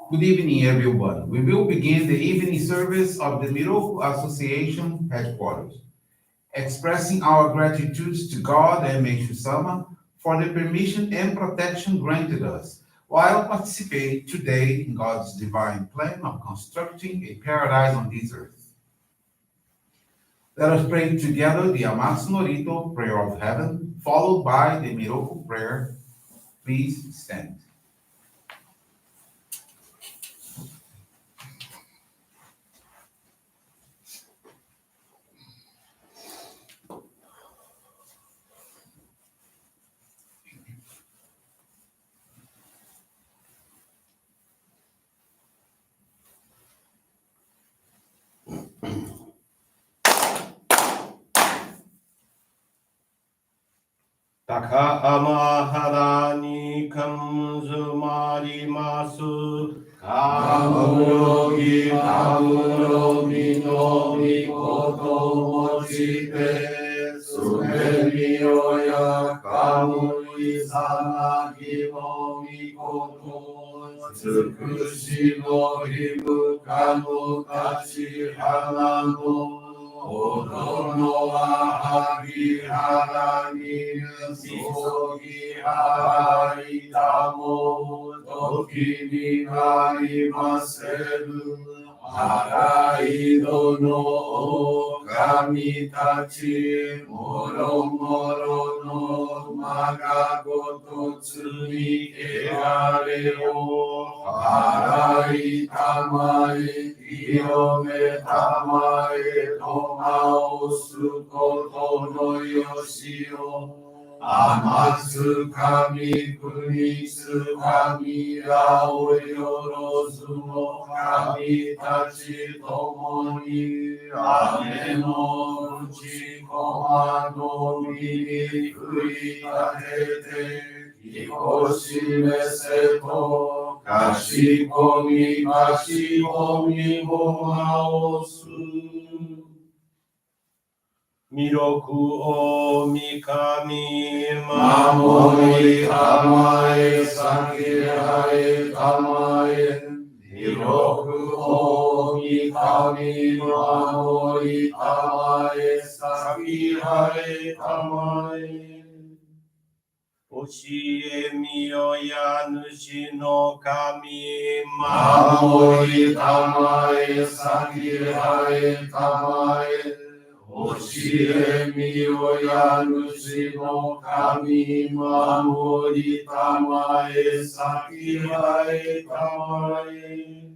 Good evening, everyone. We will begin the evening service of the Miroku Association headquarters, expressing our gratitude to God and Meishu-sama for the permission and protection granted us while participating today in God's divine plan of constructing a paradise on this earth. Let us pray together the Amatsu-Norito Prayer of Heaven, followed by the Miroku Prayer. Please stand. 高天原にかむずまります。かむろぎかむろぎのみこともちて、すべみよやかむいさなぎのみこと、つくしのひぶかのたちはなの、おどのははぎはらぎみそぎはらいたも時になりませるはらいどの神たちもろもろのまがごとつみけられよはらいたまえ清めたまえとまおすことのよしよ天津神国津神やおよろずの神たちともに雨のうちこまのみに振り立ててひこしめせとかしこみもまおす弥勒大神守りたまえさきはえたまえ弥勒大神守りたまえさきはえたまえ教えみよや主の神守りたまえさきはえたまえ教えみよや主の神守りたまえさきはえたまえ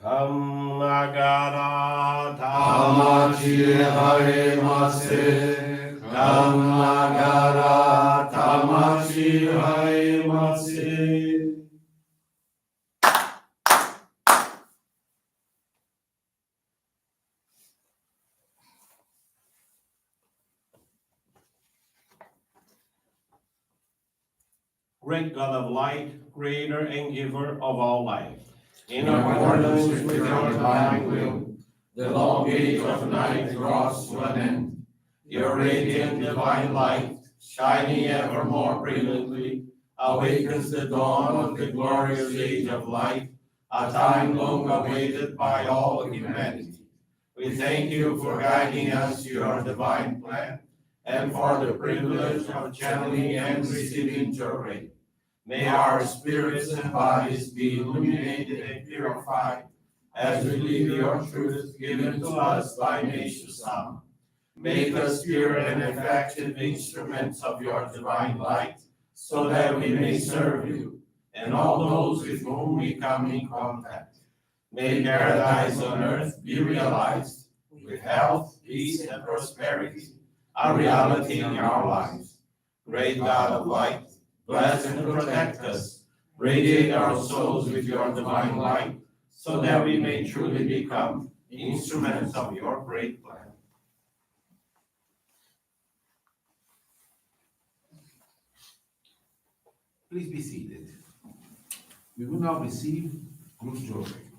かんながらたまちはれませかんながらたまちはれませ Great God of light, creator and giver of all life. In accordance with your divine will, the long age of night draws to an end. Your radiant divine light, shining ever more brilliantly, awakens the dawn of the glorious age of light, a time long awaited by all humanity. We thank you for guiding us to your divine plan and for the privilege of channeling and receiving Johrei. May our spirits and bodies be illuminated and purified as we live your truth given to us by Meishu-sama. Make us pure and effective instruments of your divine light, so that we may serve you and all those with whom we come in contact. May paradise on earth be realized, with health, peace, and prosperity, a reality in our lives. Great God of light, bless and protect us. Radiate our souls with your divine light, so that we may truly become instruments of your great plan. Please be seated. We will now receive group Johrei.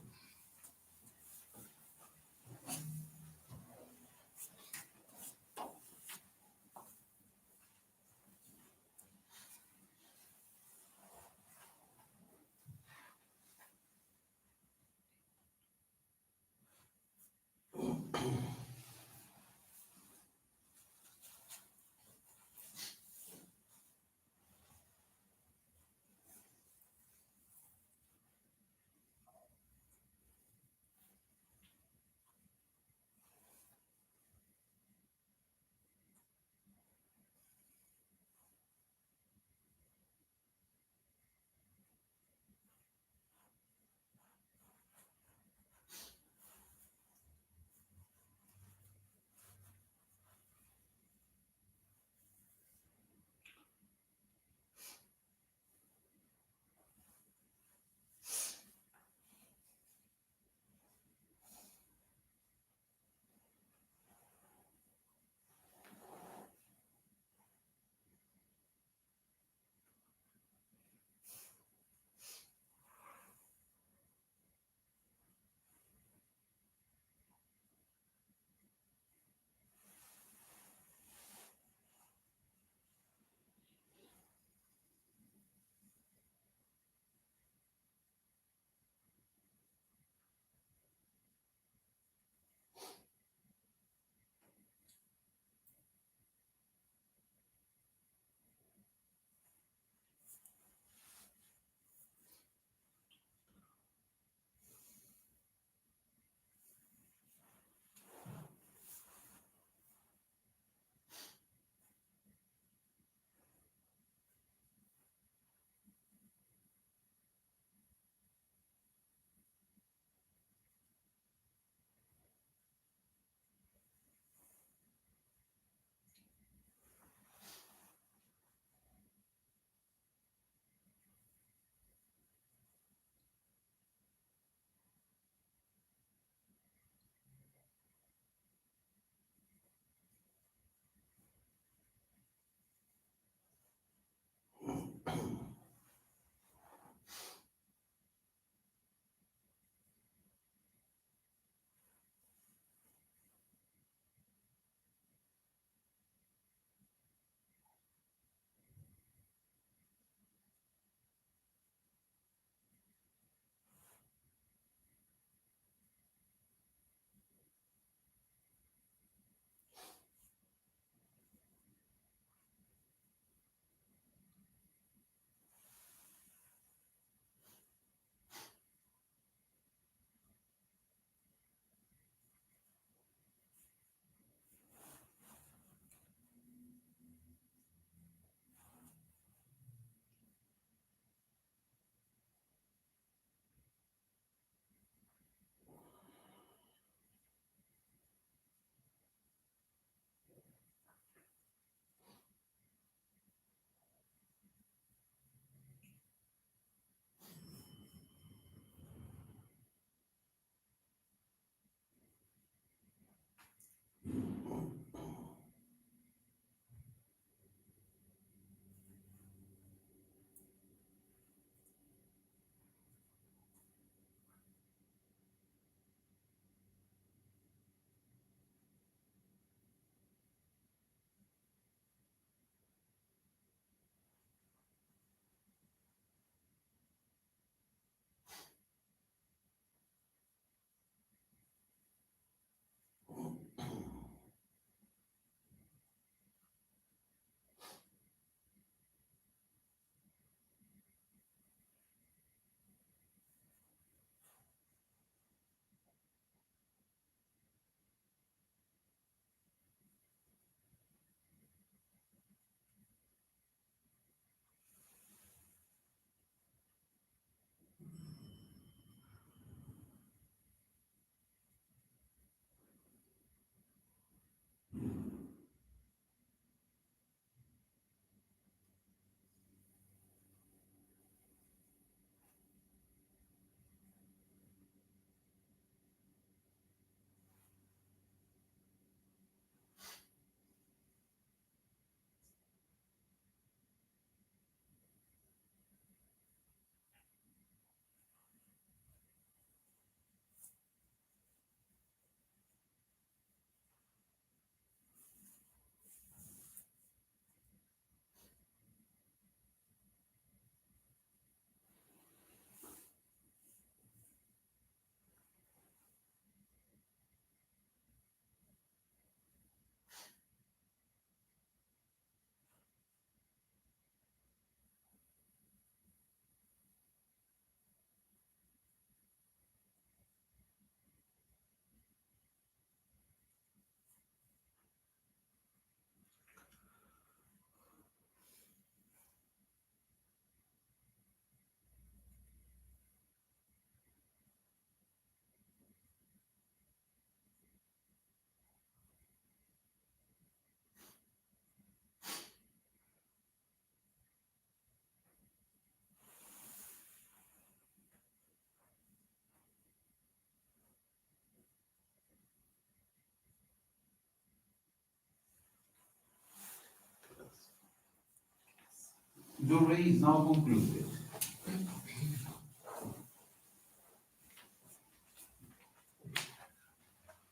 Johrei is now concluded.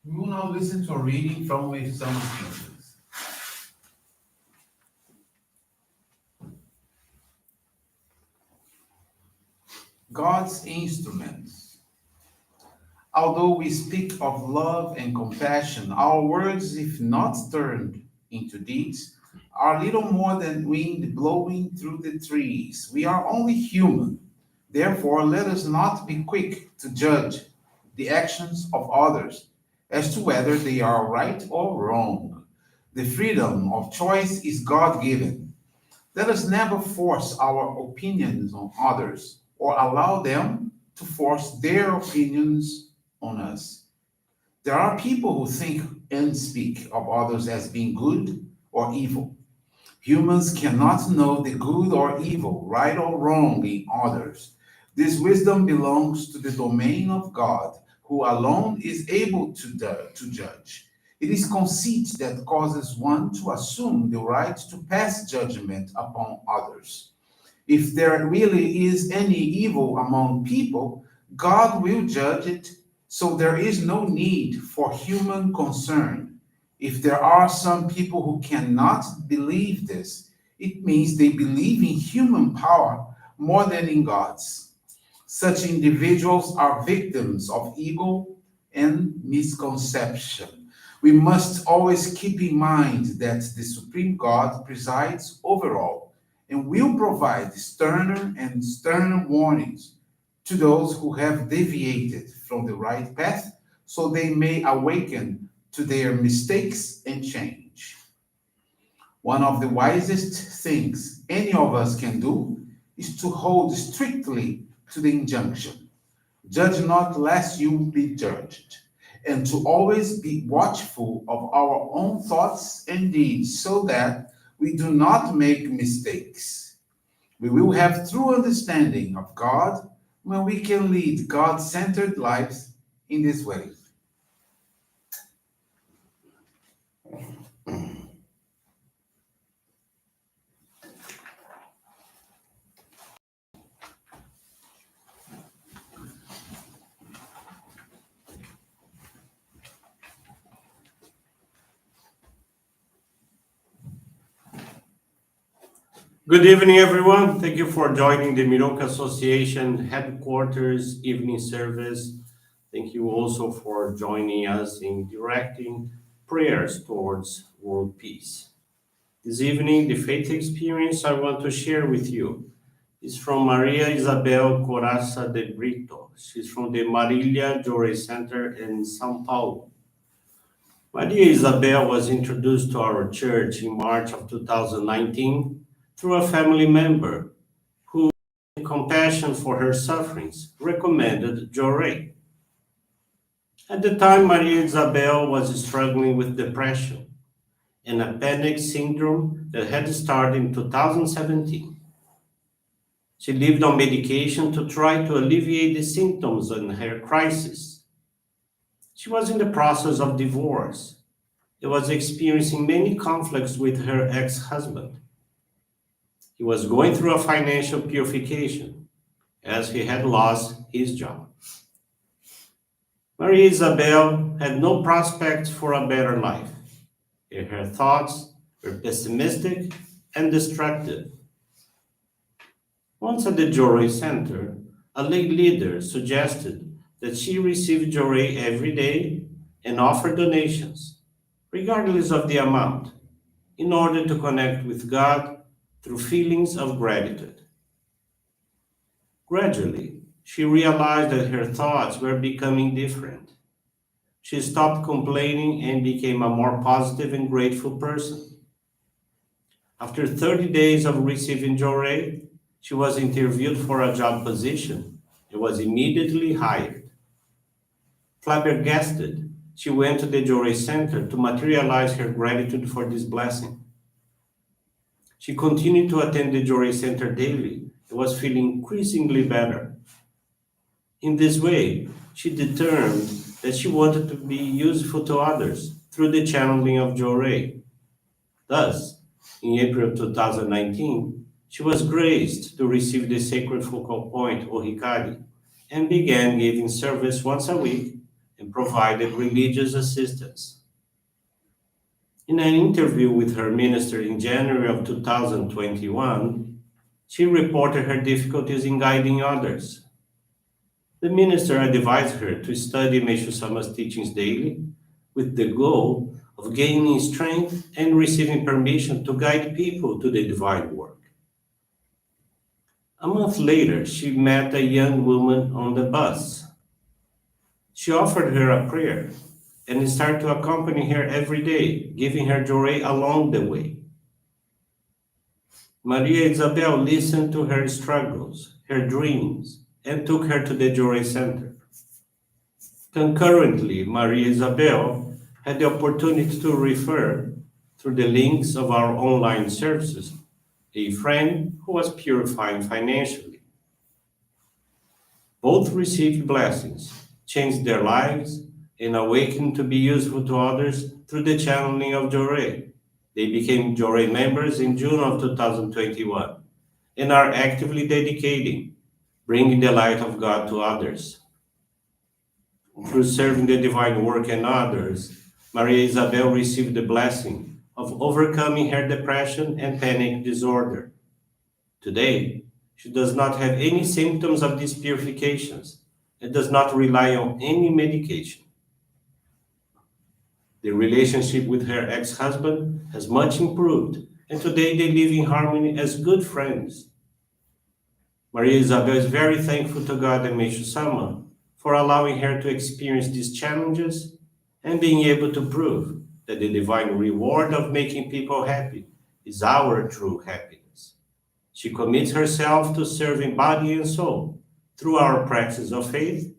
We will now listen to a reading from Meishu-sama's teachings. God's instruments. Although we speak of love and compassion, our words, if not turned into deeds, are little more than wind blowing through the trees. We are only human. Therefore, let us not be quick to judge the actions of others as to whether they are right or wrong. The freedom of choice is God given. Let us never force our opinions on others or allow them to force their opinions on us. There are people who think and speak of others as being good or evil. Humans cannot know the good or evil, right or wrong in others. This wisdom belongs to the domain of God, who alone is able to judge. It is conceit that causes one to assume the right to pass judgment upon others. If there really is any evil among people, God will judge it, so there is no need for human concern. If there are some people who cannot believe this, it means they believe in human power more than in God's. Such individuals are victims of ego and misconception. We must always keep in mind that the Supreme God presides over all and will provide sterner and sterner warnings to those who have deviated from the right path so they may awaken to their mistakes and change. One of the wisest things any of us can do is to hold strictly to the injunction, judge not lest you be judged, and to always be watchful of our own thoughts and deeds so that we do not make mistakes. We will have true understanding of God when we can lead God-centered lives in this way. Good evening, everyone. Thank you for joining the Miroku Association headquarters evening service. Thank you also for joining us in directing prayers towards world peace. This evening, the faith experience I want to share with you is from Maria Isabel Coraça de Brito. She's from the Marília Johrei Center in São Paulo. Maria Isabel was introduced to our church in March of 2019 through a family member who, in compassion for her sufferings, recommended Johrei. At the time, Maria Isabel was struggling with depression and a panic syndrome that had started in 2017. She lived on medication to try to alleviate the symptoms in her crisis. She was in the process of divorce and was experiencing many conflicts with her ex-husband. He was going through a financial purification as he had lost his job. Maria Isabel had no prospects for a better life. Her thoughts were pessimistic and destructive. Once at the Johrei Center, a lay leader suggested that she receive Johrei every day and offer donations, regardless of the amount, in order to connect with God through feelings of gratitude. Gradually, she realized that her thoughts were becoming different. She stopped complaining and became a more positive and grateful person. After 30 days of receiving Johrei, she was interviewed for a job position and was immediately hired. Flabbergasted, she went to the Johrei Center to materialize her gratitude for this blessing. She continued to attend the Johrei Center daily and was feeling increasingly better. In this way, she determined that she wanted to be useful to others through the channeling of Johrei. Thus, in April 2019, She was graced to receive the sacred focal point, or Hikari, and began giving service once a week and provided religious assistance. In an interview with her minister in January of 2021, she reported her difficulties in guiding others. The minister advised her to study Meishu-sama's teachings daily with the goal of gaining strength and receiving permission to guide people to the divine work. A month later, she met a young woman on the bus. She offered her a prayer and started to accompany her every day, giving her Johrei along the way. Maria Isabel listened to her struggles, her dreams, and took her to the Johrei Center. Concurrently, Maria Isabel had the opportunity to refer, through the links of our online services, a friend who was purifying financially. Both received blessings, changed their lives, and awakened to be useful to others through the channeling of Johrei. They became Johrei members in June of 2021 and are actively dedicating, bringing the light of God to others. Through serving the divine work and others, Maria Isabel received the blessing of overcoming her depression and panic disorder. Today, she does not have any symptoms of these purifications and does not rely on any medication. The relationship with her ex-husband has much improved, and today they live in harmony as good friends. Maria Isabel is very thankful to God and Meishu-sama for allowing her to experience these challenges and being able to prove that the divine reward of making people happy is our true happiness. She commits herself to serving body and soul through our practice of faith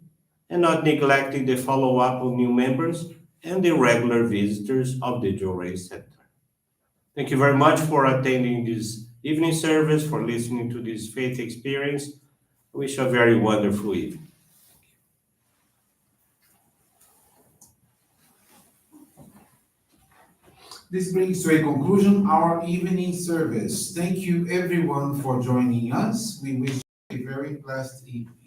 and not neglecting the follow-up of new members and the regular visitors of the Johrei Center. Thank you very much for attending this evening service, for listening to this faith experience. I wish you a very wonderful evening. This brings to a conclusion our evening service. Thank you everyone for joining us. We wish you a very blessed evening.